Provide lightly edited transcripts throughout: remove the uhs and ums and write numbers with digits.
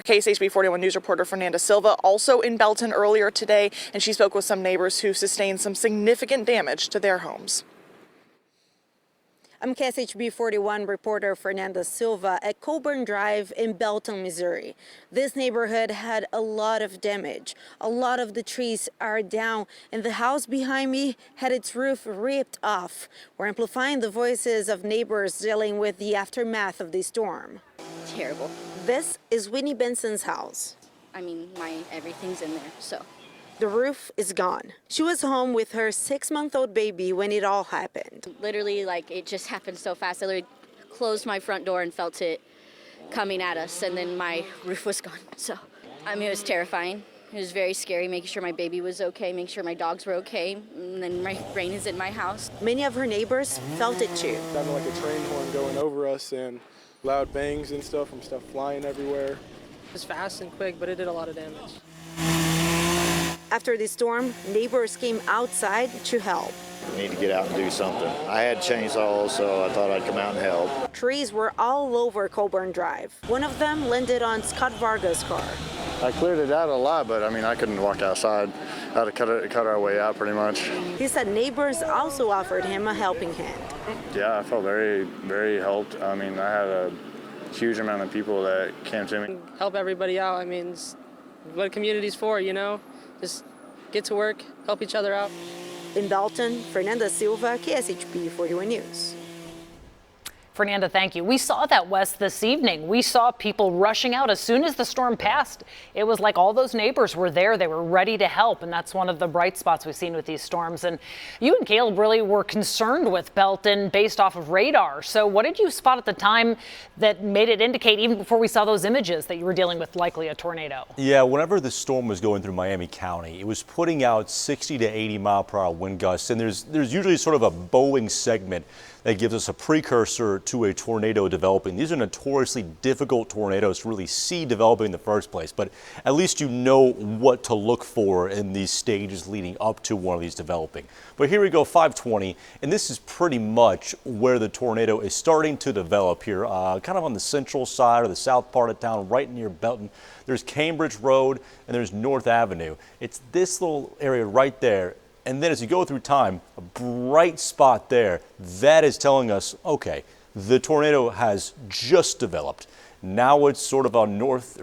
KSHB 41 News reporter Fernanda Silva also in Belton earlier today, and she spoke with some neighbors who sustained some significant damage to their homes. I'm KSHB 41 reporter Fernanda Silva at Coburn Drive in Belton, Missouri. This neighborhood had a lot of damage. A lot of the trees are down, and the house behind me had its roof ripped off. We're amplifying the voices of neighbors dealing with the aftermath of the storm. Terrible. This is Whitney Benson's house. I mean, everything's in there, so. The roof is gone. She was home with her 6-month-old baby when it all happened. Literally, it just happened so fast. I literally closed my front door and felt it coming at us, and then my roof was gone. So, it was terrifying. It was very scary, making sure my baby was okay, making sure my dogs were okay, and then my rain is in my house. Many of her neighbors felt it too. Sounded like a train horn going over us and loud bangs and stuff from stuff flying everywhere. It was fast and quick, but it did a lot of damage. After the storm, neighbors came outside to help. We need to get out and do something. I had chainsaws, so I thought I'd come out and help. Trees were all over Coburn Drive. One of them landed on Scott Varga's car. I cleared it out a lot, but I couldn't walk outside. I had to cut our way out pretty much. He said neighbors also offered him a helping hand. Yeah, I felt very, very helped. I had a huge amount of people that came to me. Help everybody out. It's what a community's for, Just get to work, help each other out. In Belton, Fernanda Silva, KSHB 41 News. Fernanda, thank you. We saw that, Wes, this evening. We saw people rushing out as soon as the storm passed. It was like all those neighbors were there. They were ready to help, and that's one of the bright spots we've seen with these storms. And you and Caleb really were concerned with Belton based off of radar. So what did you spot at the time that made it indicate, even before we saw those images, that you were dealing with likely a tornado? Yeah, whenever the storm was going through Miami County, it was putting out 60 to 80 mile per hour wind gusts, and there's usually sort of a bowing segment that gives us a precursor to a tornado developing. These are notoriously difficult tornadoes to really see developing in the first place, but at least you know what to look for in these stages leading up to one of these developing. But here we go, 5:20, and this is pretty much where the tornado is starting to develop here, kind of on the central side or the south part of town, right near Belton. There's Cambridge Road and there's North Avenue. It's this little area right there. And then as you go through time, a bright spot there, that is telling us, okay, the tornado has just developed. Now it's sort of on North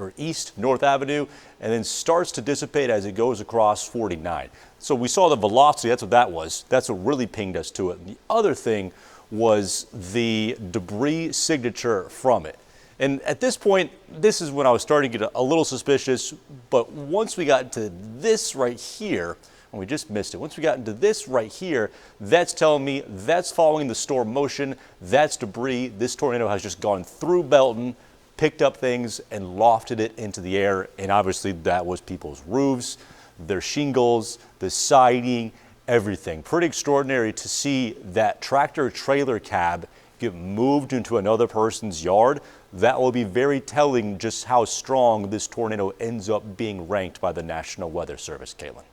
Avenue, and then starts to dissipate as it goes across 49. So we saw the velocity, that's what that was. That's what really pinged us to it. And the other thing was the debris signature from it. And at this point, this is when I was starting to get a little suspicious, but once we got to this right here, and we just missed it. Once we got into this right here, that's telling me that's following the storm motion. That's debris. This tornado has just gone through Belton, picked up things, and lofted it into the air. And obviously that was people's roofs, their shingles, the siding, everything. Pretty extraordinary to see that tractor trailer cab get moved into another person's yard. That will be very telling just how strong this tornado ends up being ranked by the National Weather Service, Caitlin.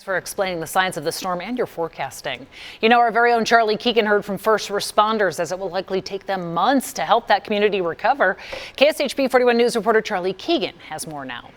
For explaining the signs of the storm and your forecasting. Our very own Charlie Keegan heard from first responders as it will likely take them months to help that community recover. KSHB 41 News reporter Charlie Keegan has more now.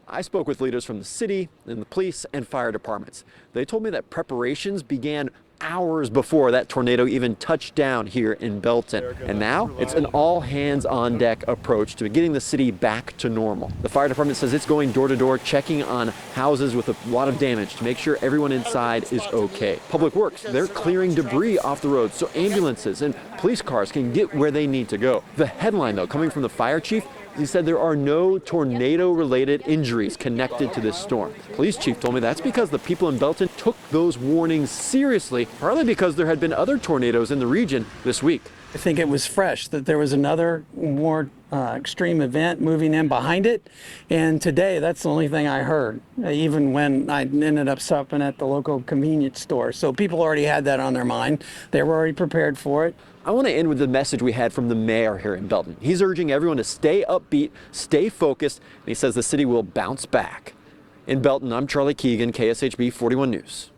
I spoke with leaders from the city and the police and fire departments. They told me that preparations began hours before that tornado even touched down here in Belton. And now it's an all hands on deck approach to getting the city back to normal. The fire department says it's going door to door, checking on houses with a lot of damage to make sure everyone inside is okay. Public Works, they're clearing debris off the road so ambulances and police cars can get where they need to go. The headline, though, coming from the fire chief, he said there are no tornado-related injuries connected to this storm. Police chief told me that's because the people in Belton took those warnings seriously, partly because there had been other tornadoes in the region this week. I think it was fresh that there was another more extreme event moving in behind it. And today, that's the only thing I heard, even when I ended up stopping at the local convenience store. So people already had that on their mind. They were already prepared for it. I want to end with the message we had from the mayor here in Belton. He's urging everyone to stay upbeat, stay focused, and he says the city will bounce back. In Belton, I'm Charlie Keegan, KSHB 41 News.